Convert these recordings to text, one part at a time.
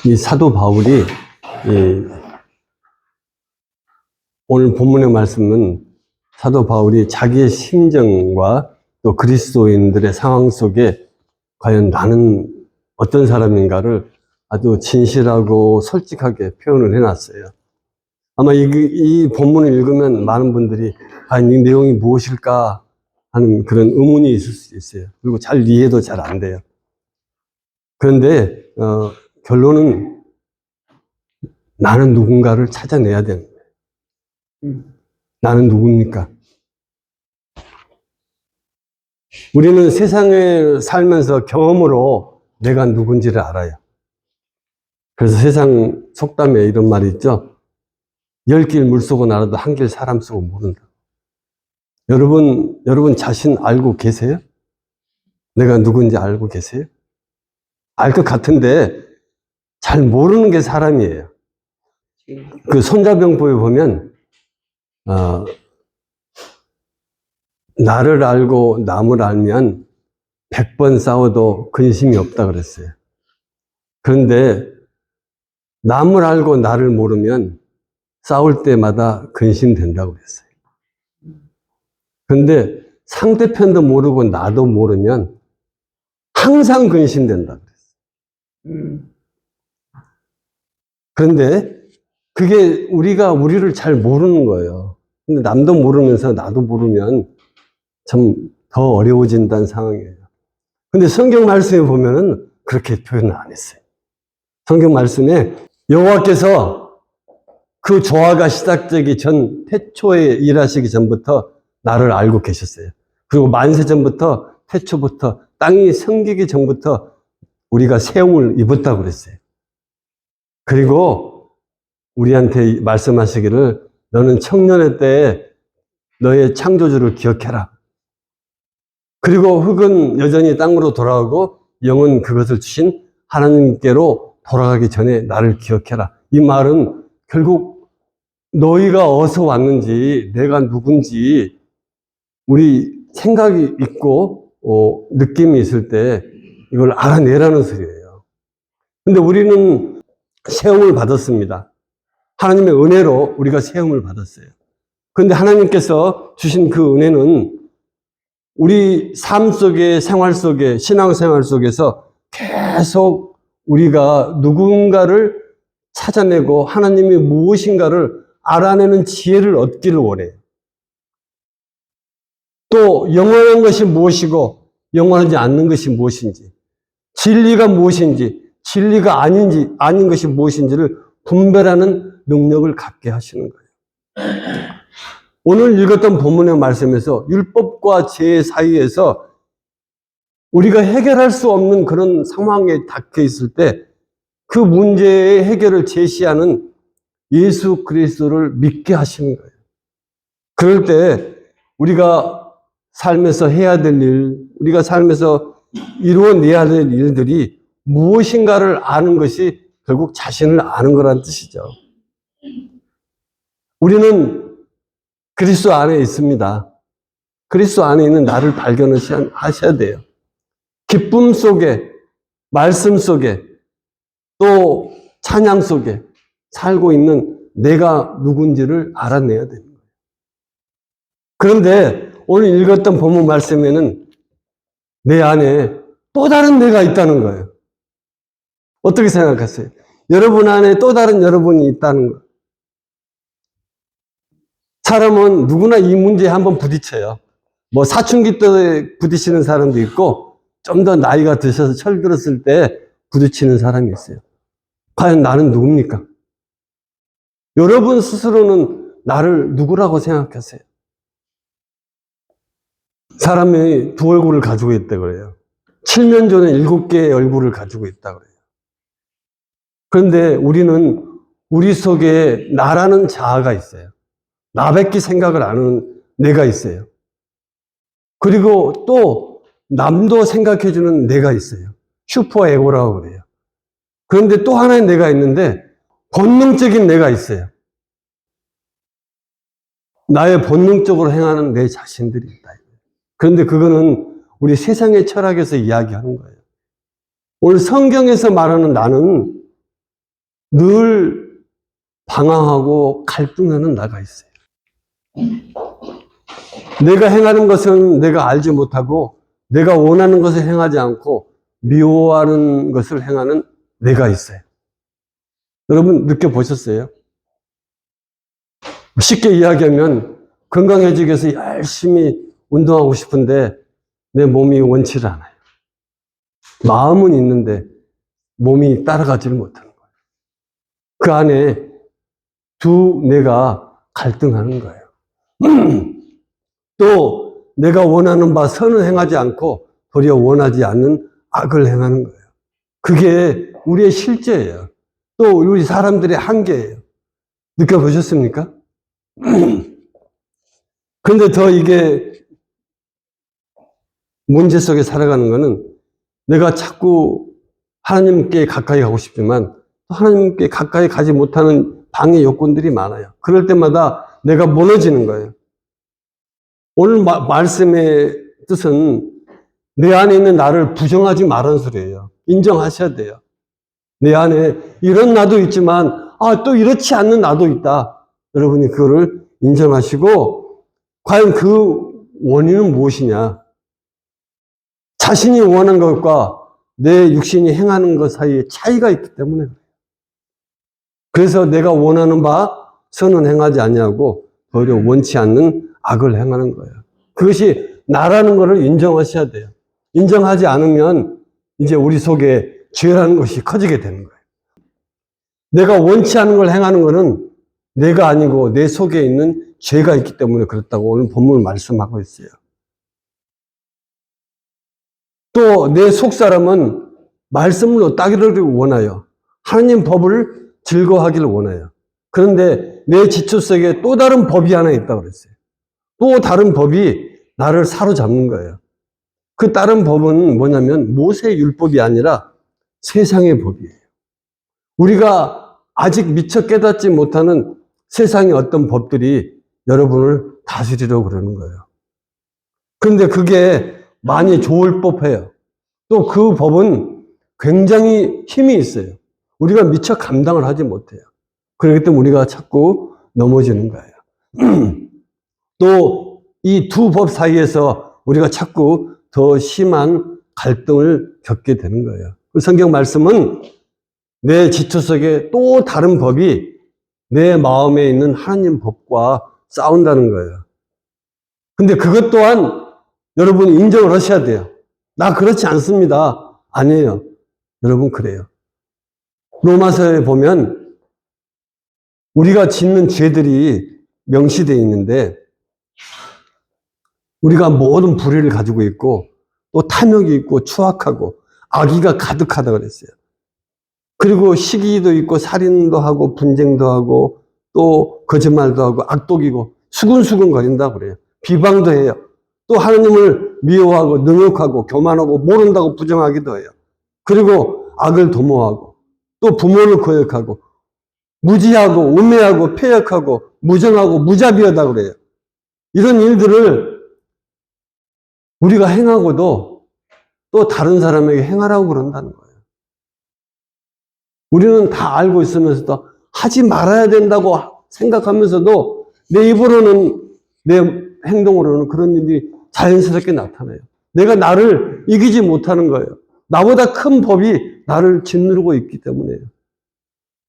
이 사도 바울이 오늘 본문의 말씀은 사도 바울이 자기의 심정과 또 그리스도인들의 상황 속에 과연 나는 어떤 사람인가를 아주 진실하고 솔직하게 표현을 해놨어요. 아마 이 본문을 읽으면 많은 분들이 과연 이 내용이 무엇일까 하는 그런 의문이 있을 수 있어요. 그리고 잘 이해도 잘 안 돼요. 그런데 결론은 나는 누군가를 찾아내야 되는 거예요. 나는 누굽니까? 우리는 세상에 살면서 경험으로 내가 누군지를 알아요. 그래서 세상 속담에 이런 말이 있죠. 10길 물속은 알아도 한 길 사람 속은 모른다. 여러분 자신 알고 계세요? 내가 누군지 알고 계세요? 알 것 같은데 잘 모르는 게 사람이에요. 그 손자병법에 보면 나를 알고 남을 알면 100번 싸워도 근심이 없다 그랬어요. 그런데 남을 알고 나를 모르면 싸울 때마다 근심된다고 그랬어요. 그런데 상대편도 모르고 나도 모르면 항상 근심된다고 그랬어요. 그런데 그게 우리가 우리를 잘 모르는 거예요. 근데 남도 모르면서 나도 모르면 참 더 어려워진다는 상황이에요. 근데 성경 말씀에 보면은 그렇게 표현을 안 했어요. 성경 말씀에 여호와께서 그 조화가 시작되기 전 태초에 일하시기 전부터 나를 알고 계셨어요. 그리고 만세 전부터 태초부터 땅이 생기기 전부터 우리가 세움을 입었다고 그랬어요. 그리고 우리한테 말씀하시기를 너는 청년의 때에 너의 창조주를 기억해라. 그리고 흙은 여전히 땅으로 돌아오고 영은 그것을 주신 하나님께로 돌아가기 전에 나를 기억해라. 이 말은 결국 너희가 어디서 왔는지 내가 누군지 우리 생각이 있고 느낌이 있을 때 이걸 알아내라는 소리예요. 근데 우리는 세움을 받았습니다. 하나님의 은혜로 우리가 세움을 받았어요. 그런데 하나님께서 주신 그 은혜는 우리 삶 속에, 생활 속에, 신앙생활 속에서 계속 우리가 누군가를 찾아내고 하나님이 무엇인가를 알아내는 지혜를 얻기를 원해요. 또 영원한 것이 무엇이고 영원하지 않는 것이 무엇인지, 진리가 무엇인지, 진리가 아닌 것이 무엇인지를 분별하는 능력을 갖게 하시는 거예요. 오늘 읽었던 본문의 말씀에서 율법과 죄 사이에서 우리가 해결할 수 없는 그런 상황에 닥쳐 있을 때 그 문제의 해결을 제시하는 예수 그리스도를 믿게 하시는 거예요. 그럴 때 우리가 삶에서 해야 될 일, 우리가 삶에서 이루어내야 될 일들이 무엇인가를 아는 것이 결국 자신을 아는 거란 뜻이죠. 우리는 그리스도 안에 있습니다. 그리스도 안에 있는 나를 발견하셔야 돼요. 기쁨 속에, 말씀 속에, 또 찬양 속에 살고 있는 내가 누군지를 알아내야 되는 거예요. 그런데 오늘 읽었던 본문 말씀에는 내 안에 또 다른 내가 있다는 거예요. 어떻게 생각하세요? 여러분 안에 또 다른 여러분이 있다는 거예요. 사람은 누구나 이 문제에 한번 부딪혀요. 뭐 사춘기 때 부딪히는 사람도 있고 좀 더 나이가 드셔서 철들었을 때 부딪히는 사람이 있어요. 과연 나는 누굽니까? 여러분 스스로는 나를 누구라고 생각하세요? 사람이 두 얼굴을 가지고 있다고 그래요. 칠면조는 7개의 얼굴을 가지고 있다고 그래요. 그런데 우리는 우리 속에 나라는 자아가 있어요. 나밖에 생각을 안 하는 내가 있어요. 그리고 또 남도 생각해주는 내가 있어요. 슈퍼에고라고 그래요. 그런데 또 하나의 내가 있는데 본능적인 내가 있어요. 나의 본능적으로 행하는 내 자신들이 있다. 그런데 그거는 우리 세상의 철학에서 이야기하는 거예요. 오늘 성경에서 말하는 나는 늘 방황하고 갈등하는 나가 있어요. 내가 행하는 것은 내가 알지 못하고 내가 원하는 것을 행하지 않고 미워하는 것을 행하는 내가 있어요. 여러분 느껴보셨어요? 쉽게 이야기하면 건강해지기 위해서 열심히 운동하고 싶은데 내 몸이 원치를 않아요. 마음은 있는데 몸이 따라가지를 못하는 거예요. 그 안에 두 내가 갈등하는 거예요. 또 내가 원하는 바 선을 행하지 않고 도리어 원하지 않는 악을 행하는 거예요. 그게 우리의 실제예요. 또 우리 사람들의 한계예요. 느껴보셨습니까? 그런데 더 이게 문제 속에 살아가는 거는 내가 자꾸 하나님께 가까이 가고 싶지만 하나님께 가까이 가지 못하는 방해 요건들이 많아요. 그럴 때마다 내가 무너지는 거예요. 오늘 말씀의 뜻은 내 안에 있는 나를 부정하지 말라는 소리예요. 인정하셔야 돼요. 내 안에 이런 나도 있지만 또 이렇지 않는 나도 있다. 여러분이 그거를 인정하시고 과연 그 원인은 무엇이냐? 자신이 원하는 것과 내 육신이 행하는 것 사이에 차이가 있기 때문에 그래서 내가 원하는 바 선은 행하지 아니하고 오히려 원치 않는 악을 행하는 거예요. 그것이 나라는 것을 인정하셔야 돼요. 인정하지 않으면 이제 우리 속에 죄라는 것이 커지게 되는 거예요. 내가 원치 않은 걸 행하는 것은 내가 아니고 내 속에 있는 죄가 있기 때문에 그렇다고 오늘 본문을 말씀하고 있어요. 또 내 속사람은 말씀으로 따르기를 원해요. 하나님 법을 즐거워하기를 원해요. 그런데 내 지체 속에 또 다른 법이 하나 있다고 그랬어요. 또 다른 법이 나를 사로잡는 거예요. 그 다른 법은 뭐냐면 모세의 율법이 아니라 세상의 법이에요. 우리가 아직 미처 깨닫지 못하는 세상의 어떤 법들이 여러분을 다스리려고 그러는 거예요. 그런데 그게 많이 좋을 법해요. 또 그 법은 굉장히 힘이 있어요. 우리가 미처 감당을 하지 못해요. 그렇기 때문에 우리가 자꾸 넘어지는 거예요. 또 이 두 법 사이에서 우리가 자꾸 더 심한 갈등을 겪게 되는 거예요. 그 성경 말씀은 내 지체 속에 또 다른 법이 내 마음에 있는 하나님 법과 싸운다는 거예요. 근데 그것 또한 여러분 인정을 하셔야 돼요. 나 그렇지 않습니다. 아니에요. 여러분 그래요. 로마서에 보면 우리가 짓는 죄들이 명시되어 있는데 우리가 모든 불의를 가지고 있고 또 탐욕이 있고 추악하고 악의가 가득하다 그랬어요. 그리고 시기도 있고 살인도 하고 분쟁도 하고 또 거짓말도 하고 악독이고 수근수근 거린다고 그래요. 비방도 해요. 또 하나님을 미워하고 능욕하고 교만하고 모른다고 부정하기도 해요. 그리고 악을 도모하고 또 부모를 거역하고 무지하고 우매하고 폐역하고 무정하고 무자비하다 그래요. 이런 일들을 우리가 행하고도 또 다른 사람에게 행하라고 그런다는 거예요. 우리는 다 알고 있으면서도 하지 말아야 된다고 생각하면서도 내 입으로는 내 행동으로는 그런 일이 자연스럽게 나타나요. 내가 나를 이기지 못하는 거예요. 나보다 큰 법이 나를 짓누르고 있기 때문에요.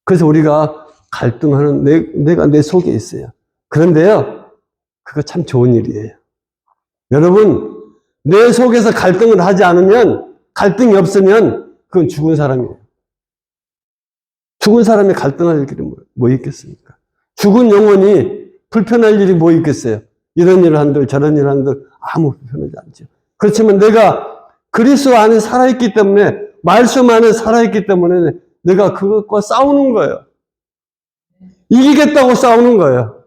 그래서 우리가 갈등하는 내가 내 속에 있어요. 그런데요, 그거 참 좋은 일이에요. 여러분, 내 속에서 갈등을 하지 않으면, 갈등이 없으면 그건 죽은 사람이에요. 죽은 사람이 갈등할 일이 뭐 있겠습니까? 죽은 영혼이 불편할 일이 뭐 있겠어요? 이런 일을 한들 저런 일을 한들 아무 불편하지 않죠. 그렇지만 내가 그리스도 안에 살아있기 때문에 말씀 안에 살아있기 때문에 내가 그것과 싸우는 거예요. 이기겠다고 싸우는 거예요.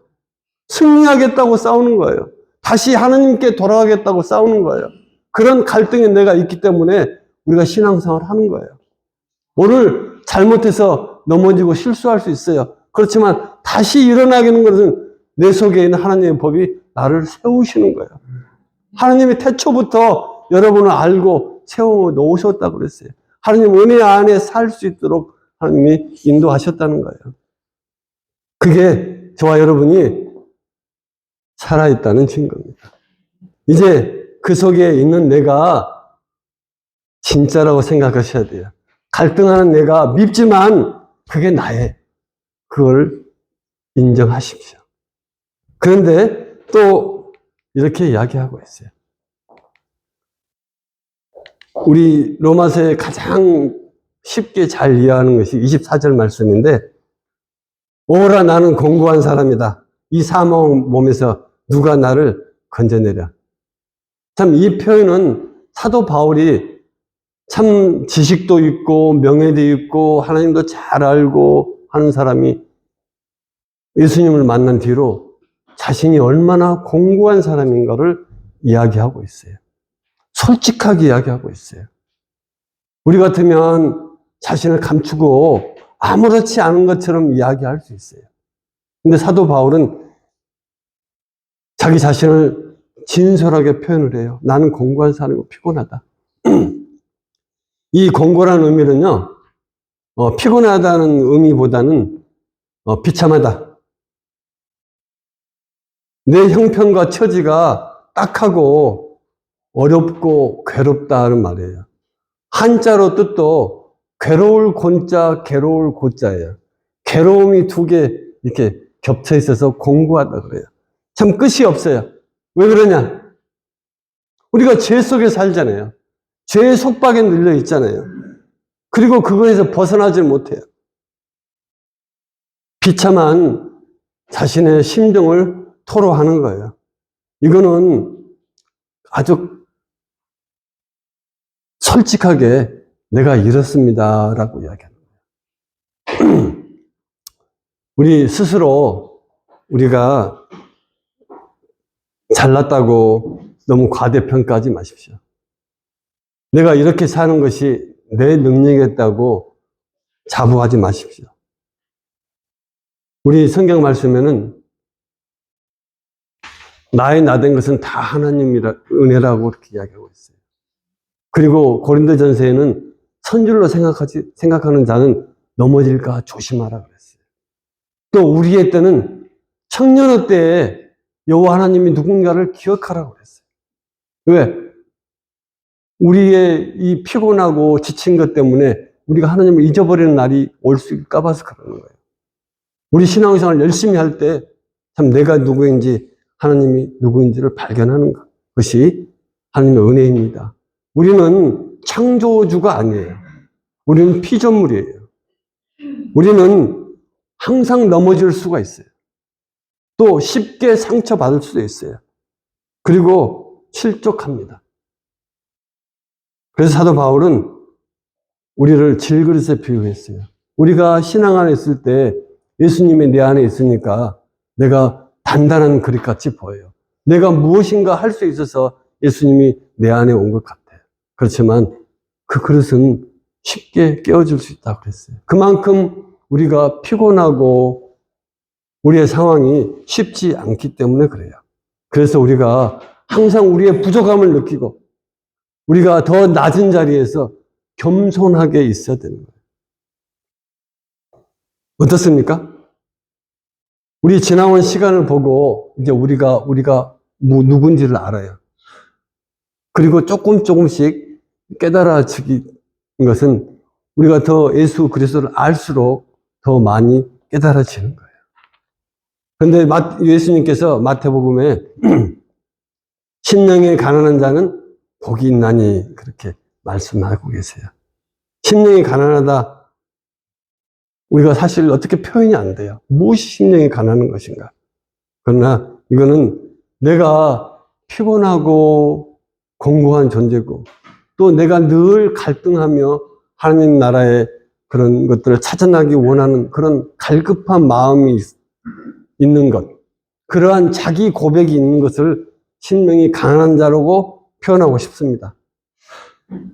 승리하겠다고 싸우는 거예요. 다시 하나님께 돌아가겠다고 싸우는 거예요. 그런 갈등이 내가 있기 때문에 우리가 신앙생활을 하는 거예요. 오늘 잘못해서 넘어지고 실수할 수 있어요. 그렇지만 다시 일어나게 하는 것은 내 속에 있는 하나님의 법이 나를 세우시는 거예요. 하나님이 태초부터 여러분을 알고 세워 놓으셨다고 그랬어요. 하나님 은혜 안에 살 수 있도록 하나님이 인도하셨다는 거예요. 그게 저와 여러분이 살아있다는 증거입니다. 이제 그 속에 있는 내가 진짜라고 생각하셔야 돼요. 갈등하는 내가 밉지만 그게 나의, 그걸 인정하십시오. 그런데 또 이렇게 이야기하고 있어요. 우리 로마서에 가장 쉽게 잘 이해하는 것이 24절 말씀인데, 오라 나는 공고한 사람이다. 이 사망 몸에서 누가 나를 건져내랴. 참 이 표현은 사도 바울이 참 지식도 있고 명예도 있고 하나님도 잘 알고 하는 사람이 예수님을 만난 뒤로 자신이 얼마나 공고한 사람인가를 이야기하고 있어요. 솔직하게 이야기하고 있어요. 우리 같으면 자신을 감추고 아무렇지 않은 것처럼 이야기할 수 있어요. 근데 사도 바울은 자기 자신을 진솔하게 표현을 해요. 나는 공고한 사람이고 피곤하다. 이 공고라는 의미는요, 피곤하다는 의미보다는 비참하다. 내 형편과 처지가 딱하고 어렵고 괴롭다는 말이에요. 한자로 뜻도 괴로울 곤자, 괴로울 고자예요. 괴로움이 두 개 이렇게 겹쳐 있어서 공고하다 그래요. 참 끝이 없어요. 왜 그러냐? 우리가 죄 속에 살잖아요. 죄의 속박에 눌려 있잖아요. 그리고 그거에서 벗어나질 못해요. 비참한 자신의 심정을 토로하는 거예요. 이거는 아주 솔직하게 내가 이렇습니다 라고 이야기하는 거예요. 우리 스스로 우리가 잘났다고 너무 과대평가하지 마십시오. 내가 이렇게 사는 것이 내 능력이었다고 자부하지 마십시오. 우리 성경 말씀에는 나의 나된 것은 다 하나님이라 은혜라고 이렇게 이야기하고 있어요. 그리고 고린도전서에는 선줄로 생각하는 자는 넘어질까 조심하라 그랬어요. 또 우리의 때는 청년의 때에 여호와 하나님이 누군가를 기억하라고 그랬어요. 왜? 우리의 이 피곤하고 지친 것 때문에 우리가 하나님을 잊어버리는 날이 올 수 있을까 봐서 그러는 거예요. 우리 신앙생활 열심히 할 때 참 내가 누구인지 하나님이 누구인지를 발견하는 것이 하나님의 은혜입니다. 우리는 창조주가 아니에요. 우리는 피조물이에요. 우리는 항상 넘어질 수가 있어요. 또 쉽게 상처받을 수도 있어요. 그리고 실족합니다. 그래서 사도 바울은 우리를 질그릇에 비유했어요. 우리가 신앙 안에 있을 때 예수님이 내 안에 있으니까 내가 단단한 그릇같이 보여요. 내가 무엇인가 할 수 있어서 예수님이 내 안에 온 것 같아요. 그렇지만 그 그릇은 쉽게 깨어질 수 있다고 그랬어요. 그만큼 우리가 피곤하고 우리의 상황이 쉽지 않기 때문에 그래요. 그래서 우리가 항상 우리의 부족함을 느끼고 우리가 더 낮은 자리에서 겸손하게 있어야 되는 거예요. 어떻습니까? 우리 지나온 시간을 보고 이제 우리가 누군지를 알아요. 그리고 조금씩 깨달아지는 것은 우리가 더 예수 그리스도를 알수록 더 많이 깨달아지는 거예요. 그런데 예수님께서 마태복음에 심령이 가난한 자는 복이 있나니 그렇게 말씀하고 계세요. 심령이 가난하다. 우리가 사실 어떻게 표현이 안 돼요. 무엇이 심령이 가난한 것인가. 그러나 이거는 내가 피곤하고 공고한 존재고 또 내가 늘 갈등하며 하나님 나라의 그런 것들을 찾아나기 원하는 그런 갈급한 마음이 있는 것. 그러한 자기 고백이 있는 것을 심령이 가난한 자라고 표현하고 싶습니다.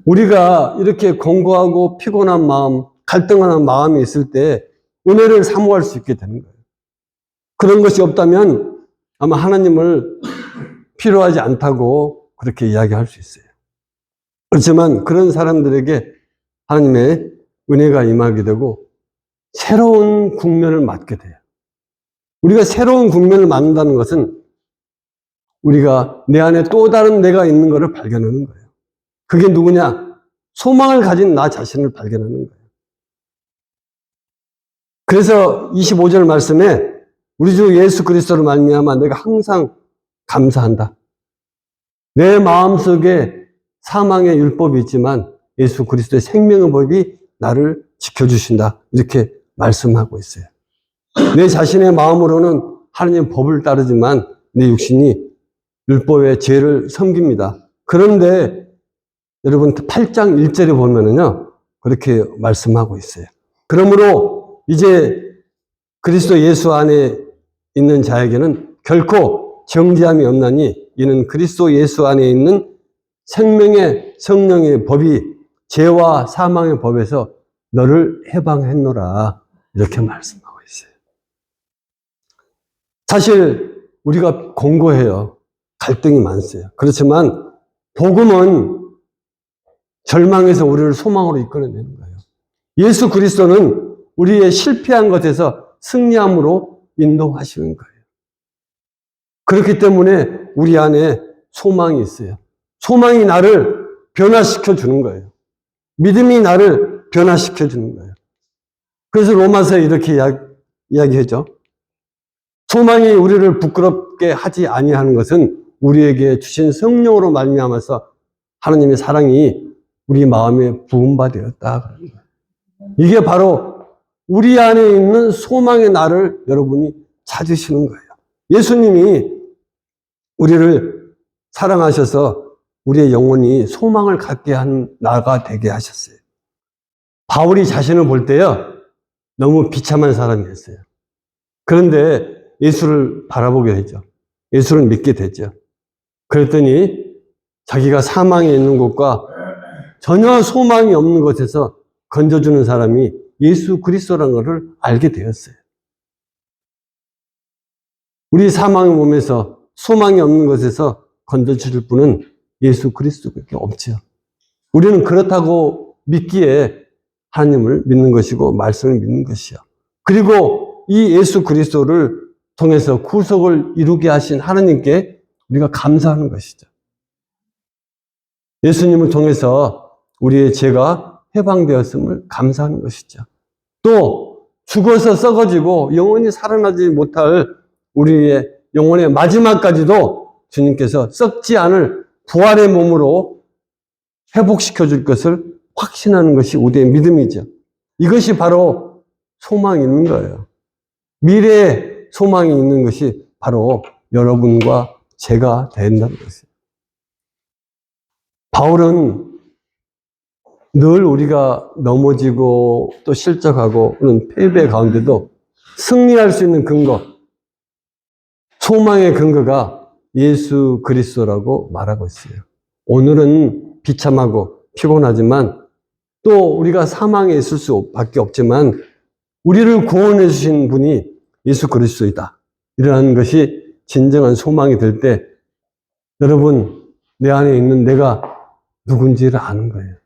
우리가 이렇게 공고하고 피곤한 마음, 갈등하는 마음이 있을 때 은혜를 사모할 수 있게 되는 거예요. 그런 것이 없다면 아마 하나님을 필요하지 않다고 그렇게 이야기할 수 있어요. 그렇지만 그런 사람들에게 하나님의 은혜가 임하게 되고 새로운 국면을 맞게 돼요. 우리가 새로운 국면을 맞는다는 것은 우리가 내 안에 또 다른 내가 있는 것을 발견하는 거예요. 그게 누구냐? 소망을 가진 나 자신을 발견하는 거예요. 그래서 25절 말씀에 우리 주 예수 그리스도로 말미암아 내가 항상 감사한다. 내 마음속에 사망의 율법이 있지만 예수 그리스도의 생명의 법이 나를 지켜주신다. 이렇게 말씀하고 있어요. 내 자신의 마음으로는 하나님의 법을 따르지만 내 육신이 율법의 죄를 섬깁니다. 그런데 여러분 8장 1절에 보면은요, 그렇게 말씀하고 있어요. 그러므로 이제 그리스도 예수 안에 있는 자에게는 결코 정죄함이 없나니 이는 그리스도 예수 안에 있는 생명의 성령의 법이 죄와 사망의 법에서 너를 해방했노라. 이렇게 말씀하고 있어요. 사실 우리가 공고해요. 갈등이 많았어요. 그렇지만 복음은 절망에서 우리를 소망으로 이끌어내는 거예요. 예수 그리스도는 우리의 실패한 것에서 승리함으로 인도하시는 거예요. 그렇기 때문에 우리 안에 소망이 있어요. 소망이 나를 변화시켜 주는 거예요. 믿음이 나를 변화시켜 주는 거예요. 그래서 로마서에 이렇게 이야기하죠. 소망이 우리를 부끄럽게 하지 아니하는 것은 우리에게 주신 성령으로 말미암아서 하나님의 사랑이 우리 마음에 부음바 되었다. 이게 바로 우리 안에 있는 소망의 나를 여러분이 찾으시는 거예요. 예수님이 우리를 사랑하셔서 우리의 영혼이 소망을 갖게 한 나가 되게 하셨어요. 바울이 자신을 볼 때요, 너무 비참한 사람이었어요. 그런데 예수를 바라보게 되죠. 예수를 믿게 되죠. 그랬더니 자기가 사망에 있는 곳과 전혀 소망이 없는 곳에서 건져주는 사람이 예수 그리스도라는 것을 알게 되었어요. 우리 사망의 몸에서 소망이 없는 것에서 건져줄 분은 예수 그리스도밖에 없죠. 우리는 그렇다고 믿기에 하나님을 믿는 것이고 말씀을 믿는 것이요. 그리고 이 예수 그리스도를 통해서 구속을 이루게 하신 하나님께 우리가 감사하는 것이죠. 예수님을 통해서 우리의 죄가 해방되었음을 감사하는 것이죠. 또 죽어서 썩어지고 영원히 살아나지 못할 우리의 영혼의 마지막까지도 주님께서 썩지 않을 부활의 몸으로 회복시켜 줄 것을 확신하는 것이 우리의 믿음이죠. 이것이 바로 소망이 있는 거예요. 미래에 소망이 있는 것이 바로 여러분과 제가 된다는 것이에요. 바울은 늘 우리가 넘어지고 또 실족하고 그런 패배 가운데도 승리할 수 있는 근거, 소망의 근거가 예수 그리스도라고 말하고 있어요. 오늘은 비참하고 피곤하지만 또 우리가 사망에 있을 수밖에 없지만 우리를 구원해 주신 분이 예수 그리스도이다. 이러한 것이 진정한 소망이 될 때 여러분 내 안에 있는 내가 누군지를 아는 거예요.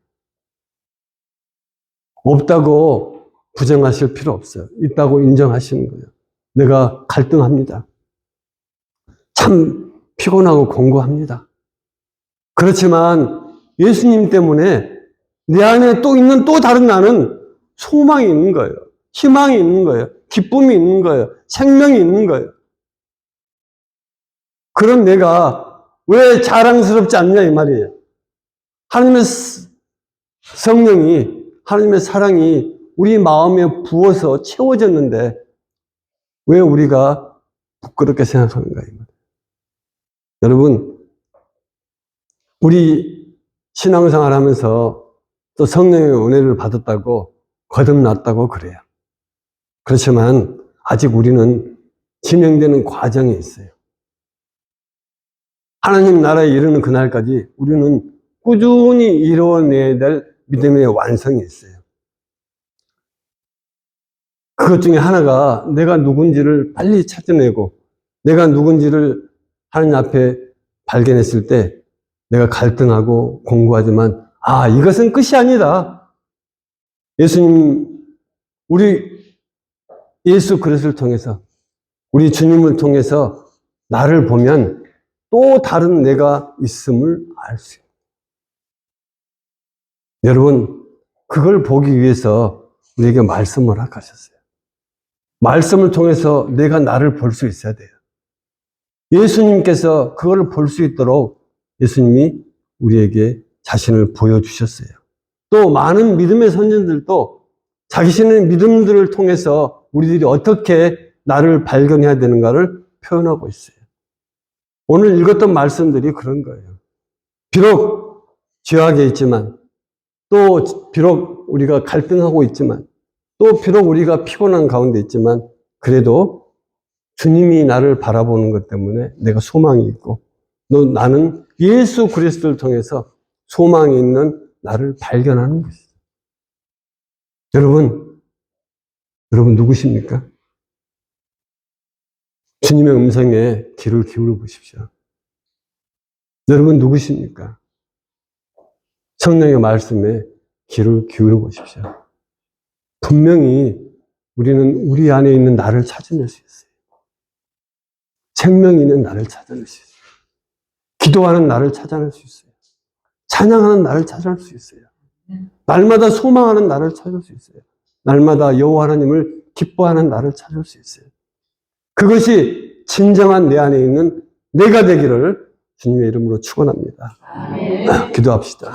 없다고 부정하실 필요 없어요. 있다고 인정하시는 거예요. 내가 갈등합니다. 참 피곤하고 공고합니다. 그렇지만 예수님 때문에 내 안에 또 있는 또 다른 나는 소망이 있는 거예요. 희망이 있는 거예요. 기쁨이 있는 거예요. 생명이 있는 거예요. 그런 내가 왜 자랑스럽지 않냐 이 말이에요. 하나님의 성령이, 하나님의 사랑이 우리 마음에 부어서 채워졌는데 왜 우리가 부끄럽게 생각하는가 이 말이에요. 여러분, 우리 신앙생활 하면서 또 성령의 은혜를 받았다고 거듭났다고 그래요. 그렇지만 아직 우리는 진행되는 과정에 있어요. 하나님 나라에 이르는 그날까지 우리는 꾸준히 이루어내야 될 믿음의 완성이 있어요. 그것 중에 하나가 내가 누군지를 빨리 찾아내고 내가 누군지를 하나님 앞에 발견했을 때 내가 갈등하고 공고하지만 이것은 끝이 아니다. 예수님 우리 예수 그리스도를 통해서, 우리 주님을 통해서 나를 보면 또 다른 내가 있음을 알 수 있어요. 여러분, 그걸 보기 위해서 우리에게 말씀을 허락하셨어요. 말씀을 통해서 내가 나를 볼 수 있어야 돼요. 예수님께서 그걸 볼 수 있도록 예수님이 우리에게 자신을 보여주셨어요. 또 많은 믿음의 선진들도 자신의 믿음들을 통해서 우리들이 어떻게 나를 발견해야 되는가를 표현하고 있어요. 오늘 읽었던 말씀들이 그런 거예요. 비록 죄악에 있지만, 또 비록 우리가 갈등하고 있지만, 또 비록 우리가 피곤한 가운데 있지만, 그래도 주님이 나를 바라보는 것 때문에 내가 소망이 있고, 나는 예수 그리스도를 통해서 소망이 있는 나를 발견하는 것이죠. 여러분 누구십니까? 주님의 음성에 귀를 기울여 보십시오. 여러분 누구십니까? 성령의 말씀에 귀를 기울여 보십시오. 분명히 우리는 우리 안에 있는 나를 찾아낼 수 있어요. 생명이 있는 나를 찾아낼 수 있어요. 기도하는 나를 찾아낼 수 있어요. 찬양하는 나를 찾아낼 수 있어요. 날마다 소망하는 나를 찾을 수 있어요. 날마다 여호와 하나님을 기뻐하는 나를 찾을 수 있어요. 그것이 진정한 내 안에 있는 내가 되기를 주님의 이름으로 축원합니다. 기도합시다.